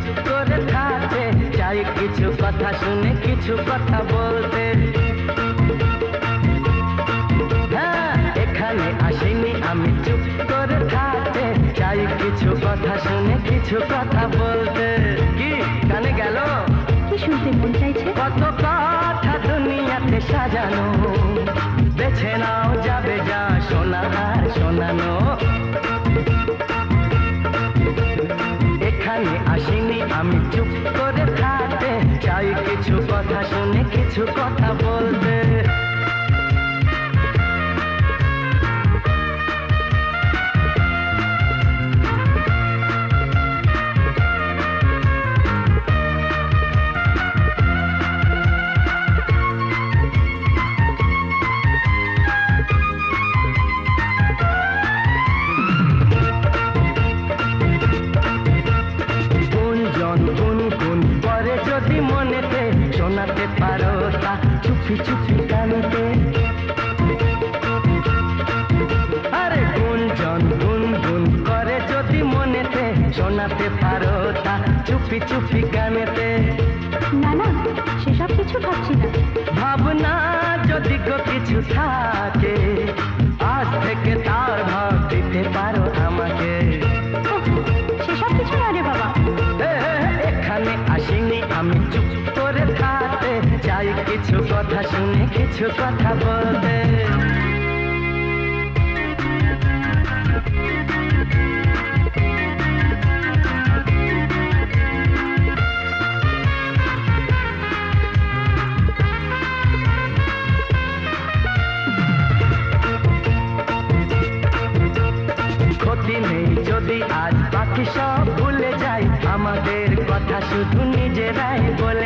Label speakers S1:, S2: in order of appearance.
S1: চুপ করে থাকতে চাই, কিছু কথা শুনে কিছু কথা বলতে। হ্যাঁ, এখানে আসিনি আমি চুপ করে থাকতে চাই, কিছু কথা শুনে কিছু কথা বলতে। কি কানে গেল?
S2: কি শুনতে মন চাইছে?
S1: কত কথা দুনিয়াতে সাজানো, বেছে নাও যাবে যা শোনা আর শোনানো। এখানে আসিনি আমি চুপ করে থাকতে চাই, কিছু কথা শুনে কিছু কথা বলতে। শোনাতে পারো তা চুপি চুপি কানেতে। আরে গুঞ্জন গুনগুন করে যদি মনেতে, শোনাতে পারো তা চুপি চুপি কানেতে।
S2: না না, সেসব কিছু ভাবছি না।
S1: ভাবনা যদি গো কিছু থাকে, আজ থেকে তার ভাব দিতে পারো আমাকে।
S2: সেসব কিছু না রে বাবা।
S1: এখানে আসিনি আমি চুপ করে থাকতে চাই, কিছু কথা শুনে কিছু কথা বলতে। ক্ষতি নেই যদি আজ বাকি সব ভুলে যাই, আমাদের কথা শুধু নিজেরাই বলে